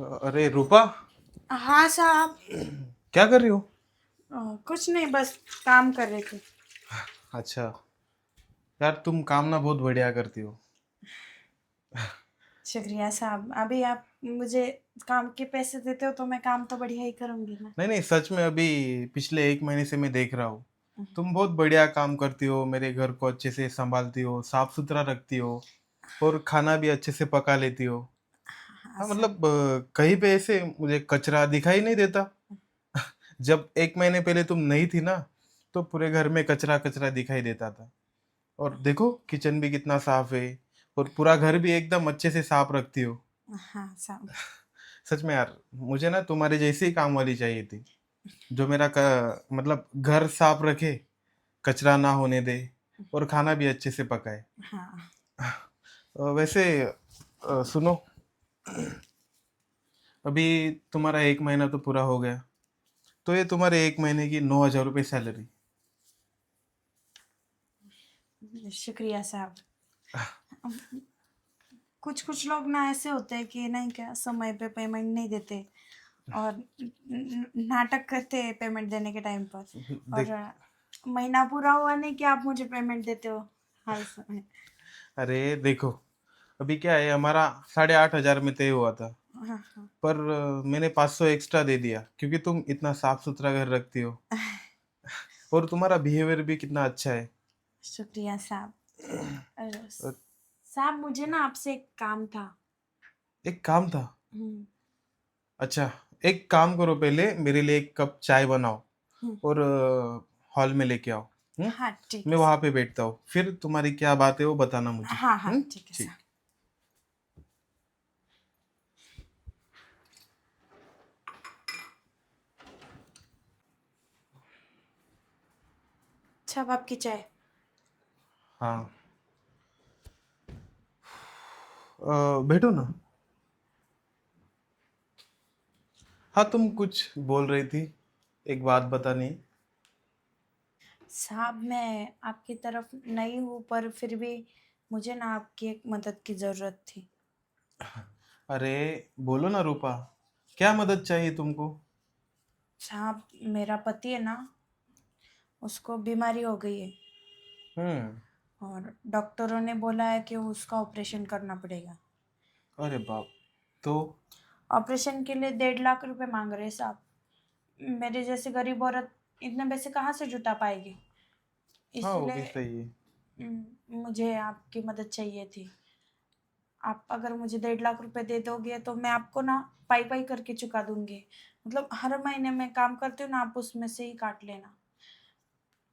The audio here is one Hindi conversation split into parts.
अरे रूपा, हाँ साहब। क्या कर रही हो? कुछ नहीं, बस काम कर रहे थे। अच्छा। यार तुम काम ना बहुत बढ़िया करती हो। शुक्रिया साहब। अभी आप मुझे काम के पैसे देते हो तो मैं काम तो बढ़िया ही करूँगी ना। नहीं नहीं, सच में अभी पिछले एक महीने से मैं देख रहा हूँ। तुम बहुत बढ़िया काम करती हो, मेरे घर को अच्छे से संभालती हो, साफ सुथरा रखती हो और खाना भी अच्छे से पका लेती हो। हाँ हाँ साहब। मतलब कहीं पे ऐसे मुझे कचरा दिखाई नहीं देता। जब एक महीने पहले तुम नहीं थी ना, तो पूरे घर में कचरा कचरा दिखाई देता था। और देखो किचन भी कितना साफ है और पूरा घर भी एकदम अच्छे से साफ रखती हो। हाँ साहब। सच में यार, मुझे ना तुम्हारे जैसी ही काम वाली चाहिए थी, जो मेरा मतलब घर साफ रखे, कचरा ना होने दे और खाना भी अच्छे से पकाए। हाँ। वैसे सुनो, अभी तुम्हारा एक महीना तो पूरा हो गया, तो ये तुम्हारे एक महीने की 9,000 रुपये सैलरी। शुक्रिया साहब। कुछ कुछ लोग ना ऐसे होते हैं कि नहीं, क्या समय पे पेमेंट नहीं देते और नाटक करते हैं पेमेंट देने के टाइम पर। और देख, महीना पूरा हुआ नहीं कि आप मुझे पेमेंट देते हो हर समय। अरे देखो, अभी क्या है, हमारा 8,500 में तय हुआ था। हाँ हाँ। पर मैंने 500 एक्स्ट्रा दे दिया क्योंकि तुम इतना साफ सुथरा घर रखती हो और तुम्हारा बिहेवियर भी कितना अच्छा है। शुक्रिया साहब। अ, साहब, मुझे ना आपसे एक काम था। एक काम था? हम्म। अच्छा, एक काम करो, पहले मेरे लिए एक कप चाय बनाओ हम्म। और हॉल में लेके आओ। हाँ ठीक है मैं वहां साहब। पे बैठता हूँ, फिर तुम्हारी क्या बात है वो बताना मुझे। हाँ हाँ ठीक है ठीक। साहब। अच्छा, अब आपकी चाय। हाँ, बैठो ना। हाँ, तुम कुछ बोल रही थी, एक बात बतानी। साहब, मैं आपकी तरफ नई हूँ पर फिर भी मुझे ना आपकी एक मदद की ज़रूरत थी। अरे बोलो ना रूपा, क्या मदद चाहिए तुमको? साहब, मेरा पति है ना, उसको बीमारी हो गई है हम्म। और डॉक्टरों ने बोला है कि उसका ऑपरेशन करना पड़ेगा। अरे बाप। तो ऑपरेशन के लिए 1.5 लाख रुपए मांग रहे हैं साहब। मेरे जैसे गरीब औरत इतने पैसे कहाँ से जुटा पाएगी। हाँ, वो भी इसलिए सही है। मुझे आपकी मदद चाहिए थी। आप अगर मुझे 1.5 लाख रुपए दे दोगे तो मैं आपको ना पाई पाई करके चुका दूंगी। मतलब हर महीने मैं काम करती हूँ ना, आप उसमें से ही काट लेना।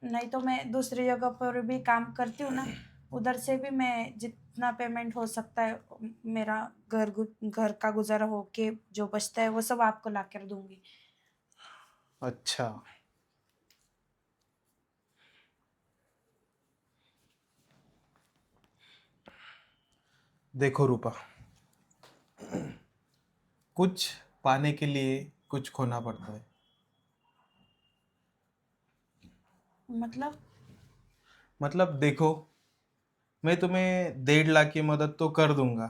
नहीं तो मैं दूसरी जगह पर भी काम करती हूँ ना, उधर से भी मैं जितना पेमेंट हो सकता है, मेरा घर का गुजारा हो के जो बचता है वो सब आपको ला कर दूंगी। अच्छा, देखो रूपा, कुछ पाने के लिए कुछ खोना पड़ता है। मतलब। मतलब देखो, मैं तुम्हें 1.5 लाख की मदद तो कर दूंगा,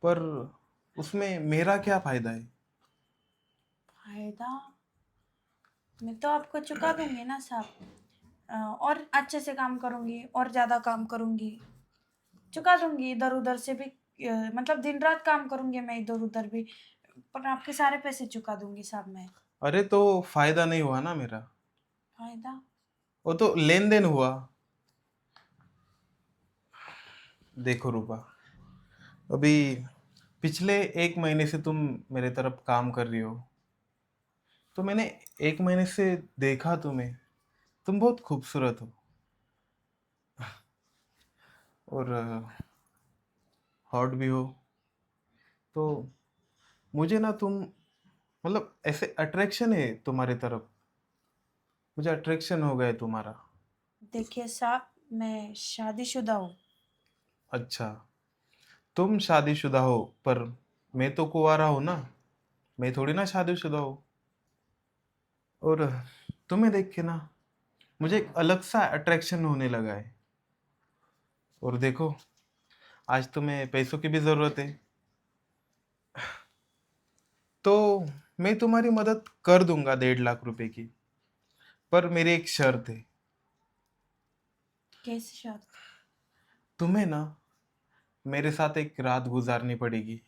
पर उसमें मेरा क्या फायदा है? फायदा? मैं तो आपको चुका दूंगी ना साहब। और अच्छे से काम करूंगी और ज्यादा काम करूंगी, चुका दूंगी इधर उधर से भी। मतलब दिन रात काम करूंगी मैं इधर उधर भी, पर आपके सारे पैसे चुका दूंगी साहब मैं। अरे तो फायदा नहीं हुआ ना मेरा, फायदा? वो तो लेन देन हुआ। देखो रूपा, अभी पिछले एक महीने से तुम मेरे तरफ काम कर रही हो, तो मैंने एक महीने से देखा तुम्हें, तुम बहुत खूबसूरत हो और हॉट भी हो। तो मुझे ना तुम, मतलब ऐसे अट्रैक्शन है तुम्हारे तरफ, मुझे अट्रैक्शन हो गया है तुम्हारा। देखिए साहब, मैं शादीशुदा हूँ। अच्छा, तुम शादीशुदा हो, पर मैं तो कुंवारा हूँ ना, मैं थोड़ी ना शादीशुदा हूँ। और तुम्हें देख के ना मुझे एक अलग सा अट्रैक्शन होने लगा है। और देखो, आज तुम्हें पैसों की भी ज़रूरत है, तो मैं तुम्हारी मदद कर दूंगा 1.5 लाख रुपए की, पर मेरी एक शर्त है। कैसी शर्त? तुम्हें ना मेरे साथ एक रात गुजारनी पड़ेगी।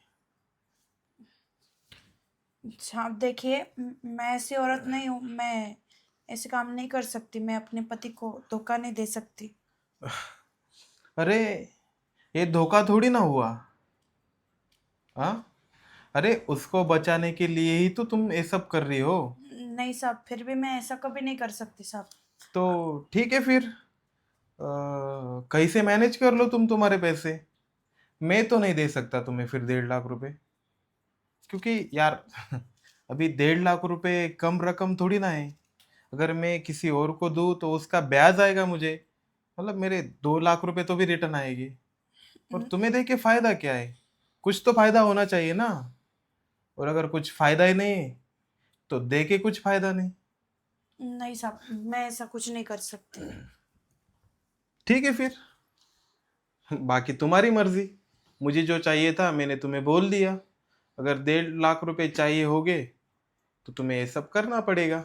अच्छा, आप देखिए, मैं ऐसी औरत नहीं हूँ, मैं ऐसे काम नहीं कर सकती, मैं अपने पति को धोखा नहीं दे सकती। अरे, ये धोखा थोड़ी ना हुआ। हाँ, अरे उसको बचाने के लिए ही तो तुम ये सब कर रही हो। नहीं साहब, फिर भी मैं ऐसा कभी नहीं कर सकती साहब। तो ठीक है फिर, कैसे मैनेज कर लो तुम तुम्हारे पैसे। मैं तो नहीं दे सकता तुम्हें फिर 1.5 लाख रुपए, क्योंकि यार अभी 1.5 लाख रुपए कम रकम थोड़ी ना है। अगर मैं किसी और को दूं तो उसका ब्याज आएगा मुझे, मतलब मेरे 2 लाख रुपए तो भी रिटर्न आएगी। और न- तुम्हें दे के फायदा क्या है? कुछ तो फायदा होना चाहिए ना। और अगर कुछ फायदा ही नहीं है तो दे के कुछ फायदा नहीं। नहीं साहब, मैं ऐसा कुछ नहीं कर सकती। ठीक है फिर, बाकी तुम्हारी मर्जी। मुझे जो चाहिए था मैंने तुम्हें बोल दिया। अगर 1.5 लाख रुपए चाहिए होगे तो तुम्हें ये सब करना पड़ेगा।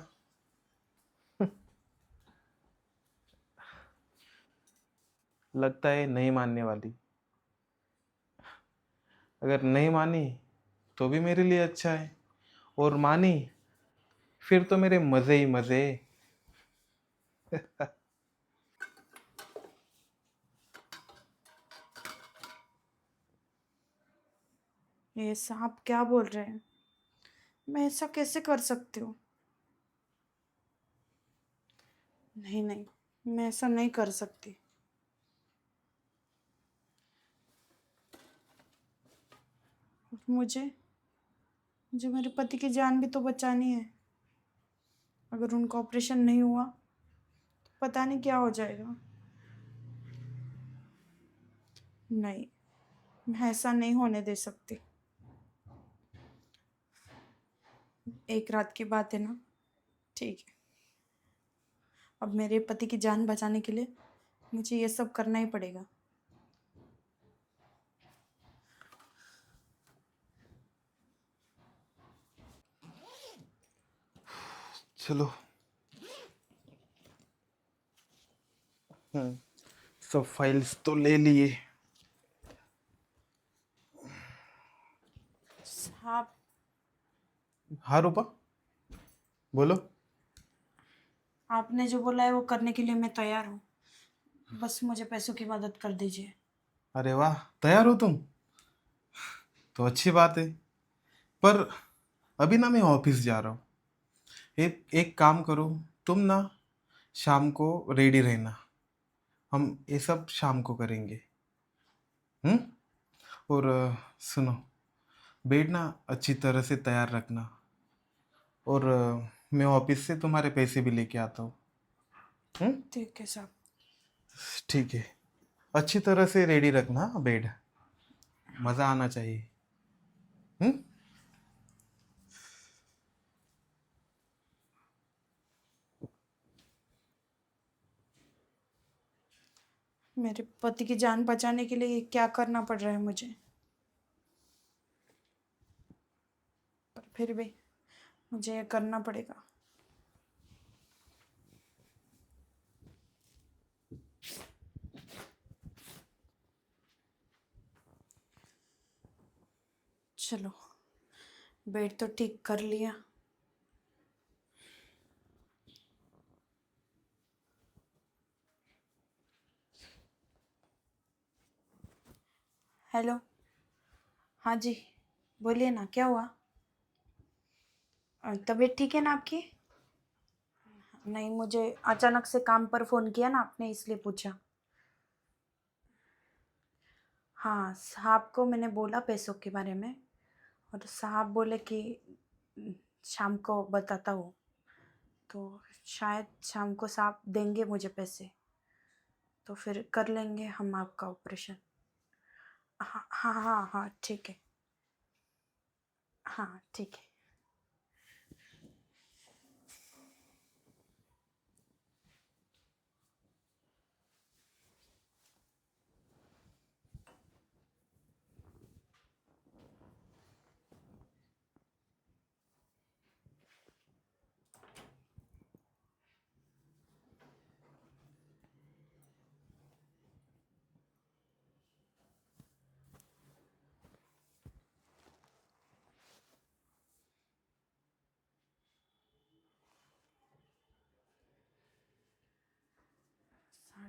लगता है नहीं मानने वाली। अगर नहीं मानी तो भी मेरे लिए अच्छा है, और मानी फिर तो मेरे मजे ही मजे। ये साहब क्या बोल रहे हैं? मैं ऐसा कैसे कर सकती हूँ? नहीं नहीं, मैं ऐसा नहीं कर सकती। मुझे मुझे मेरे पति की जान भी तो बचानी है। अगर उनका ऑपरेशन नहीं हुआ तो पता नहीं क्या हो जाएगा। नहीं, मैं ऐसा नहीं होने दे सकती। एक रात की बात है ना, ठीक है। अब मेरे पति की जान बचाने के लिए मुझे ये सब करना ही पड़ेगा। चलो, सब फाइल्स तो ले लिए। साहब, हाँ रूपा, बोलो। आपने जो बोला है वो करने के लिए मैं तैयार हूँ। बस मुझे पैसों की मदद कर दीजिए। अरे वाह, तैयार हो तुम? तो अच्छी बात है। पर अभी ना मैं ऑफिस जा रहा हूँ। एक एक काम करो, तुम ना शाम को रेडी रहना। हम ये सब शाम को करेंगे। हम्म। और सुनो, बेड ना अच्छी तरह से तैयार रखना। और मैं ऑफिस से तुम्हारे पैसे भी लेके आता हूँ। हम्म। ठीक है साहब। ठीक है, अच्छी तरह से रेडी रखना बेड। मज़ा आना चाहिए। हम्म। मेरे पति की जान बचाने के लिए क्या करना पड़ रहा है मुझे, पर फिर भी मुझे ये करना पड़ेगा। चलो, बेड तो ठीक कर लिया। हेलो। हाँ जी, बोलिए ना, क्या हुआ? तबीयत ठीक है ना आपकी? नहीं, मुझे अचानक से काम पर फ़ोन किया ना आपने, इसलिए पूछा। हाँ, साहब को मैंने बोला पैसों के बारे में, और साहब बोले कि शाम को बताता हूँ। तो शायद शाम को साहब देंगे मुझे पैसे, तो फिर कर लेंगे हम आपका ऑपरेशन। हाँ हाँ हाँ हाँ, ठीक है। हाँ ठीक है।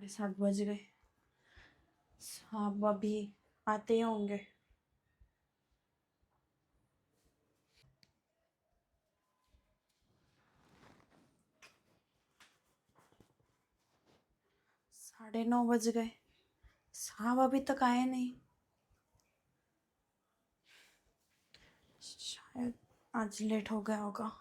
7:30 बज गए। साहब अभी आते ही होंगे। साढ़े 9 बज गए। साहब अभी तक आए नहीं। शायद आज लेट हो गया होगा।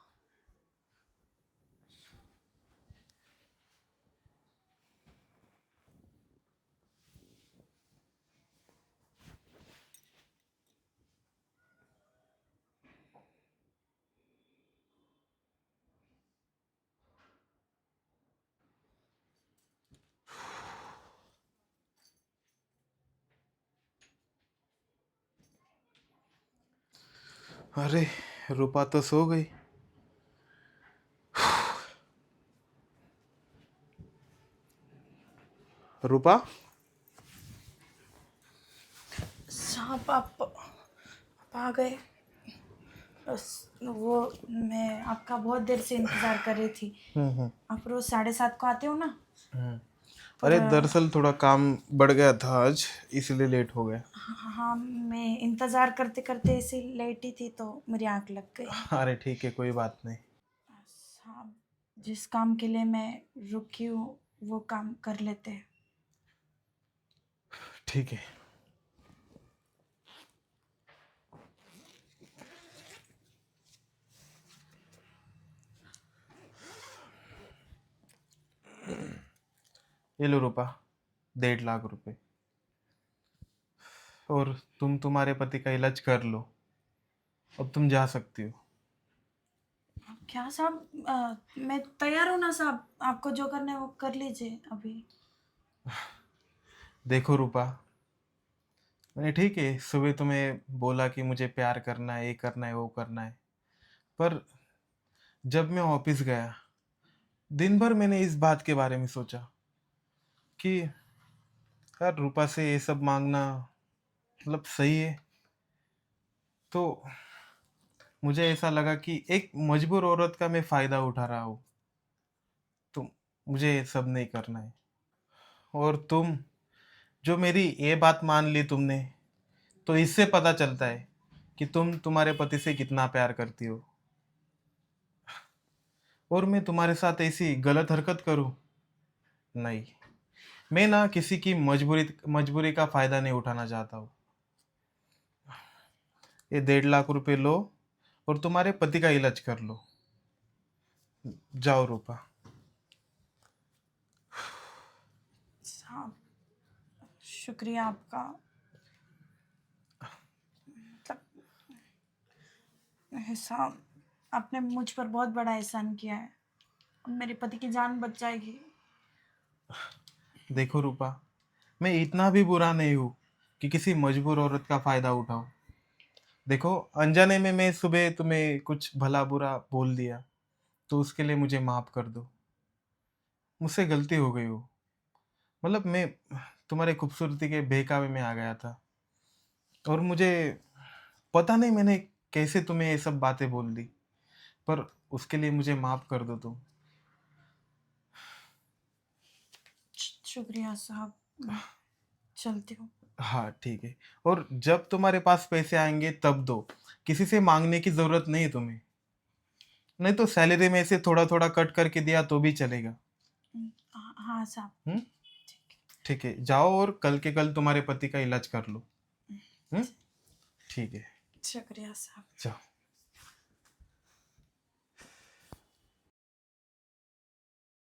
अरे, रूपा तो सो गई। रूपा, साहब आप आ गए। बस वो मैं आपका बहुत देर से इंतजार कर रही थी। हम्म। आप रोज 7:30 को आते हो ना। हम्म। पर अरे दरअसल थोड़ा काम बढ़ गया था आज, इसलिए लेट हो गया। हाँ, मैं इंतजार करते करते ऐसे लेटी थी तो मेरी आंख लग गई। अरे ठीक है, कोई बात नहीं। साहब जिस काम के लिए मैं रुकी हूँ वो काम कर लेते हैं। ठीक है। ये लो रूपा, 1.5 लाख रुपए। और तुम तुम्हारे पति का इलाज कर लो। अब तुम जा सकती हो। क्या साहब, मैं तैयार हूँ ना साहब, आपको जो करना है वो कर लीजिए अभी। देखो रूपा, मैंने ठीक है सुबह तुम्हें बोला कि मुझे प्यार करना है, ये करना है, वो करना है। पर जब मैं ऑफिस गया, दिन भर मैंने इस बात के बारे में सोचा कि यार रूपा से ये सब मांगना मतलब सही है। तो मुझे ऐसा लगा कि एक मजबूर औरत का मैं फायदा उठा रहा हूँ। तो मुझे ये सब नहीं करना है। और तुम जो मेरी ये बात मान ली तुमने, तो इससे पता चलता है कि तुम तुम्हारे पति से कितना प्यार करती हो। और मैं तुम्हारे साथ ऐसी गलत हरकत करूं? नहीं, मैं ना किसी की मजबूरी मजबूरी का फायदा नहीं उठाना चाहता हूँ। ये 1.5 लाख रुपए लो और तुम्हारे पति का इलाज कर लो। जाओ रूपा। साहब शुक्रिया आपका। मतलब साहब आपने मुझ पर बहुत बड़ा एहसान किया है। अब मेरे पति की जान बच जाएगी। देखो रूपा, मैं इतना भी बुरा नहीं हूँ कि किसी मजबूर औरत का फायदा उठाऊं। देखो, अनजाने में मैं सुबह तुम्हें कुछ भला बुरा बोल दिया, तो उसके लिए मुझे माफ कर दो। मुझसे गलती हो गई हो। मतलब मैं तुम्हारे खूबसूरती के बहकावे में आ गया था। और मुझे पता नहीं मैंने कैसे तुम्हें ये सब बातें बोल दी। पर उसके लिए मुझे माफ कर दो तुम। शुक्रिया साहब, मैं चलती हूँ। हाँ ठीक है। और जब तुम्हारे पास पैसे आएंगे तब दो। किसी से मांगने की जरूरत नहीं तुम्हें। नहीं तो सैलरी में से थोड़ा थोड़ा कट करके दिया तो भी चलेगा। हाँ साहब। हम्म। ठीक ठीक है, जाओ और कल के कल तुम्हारे पति का इलाज कर लो। है। हम्म। ठीक है, शुक्रिया साहब। जाओ।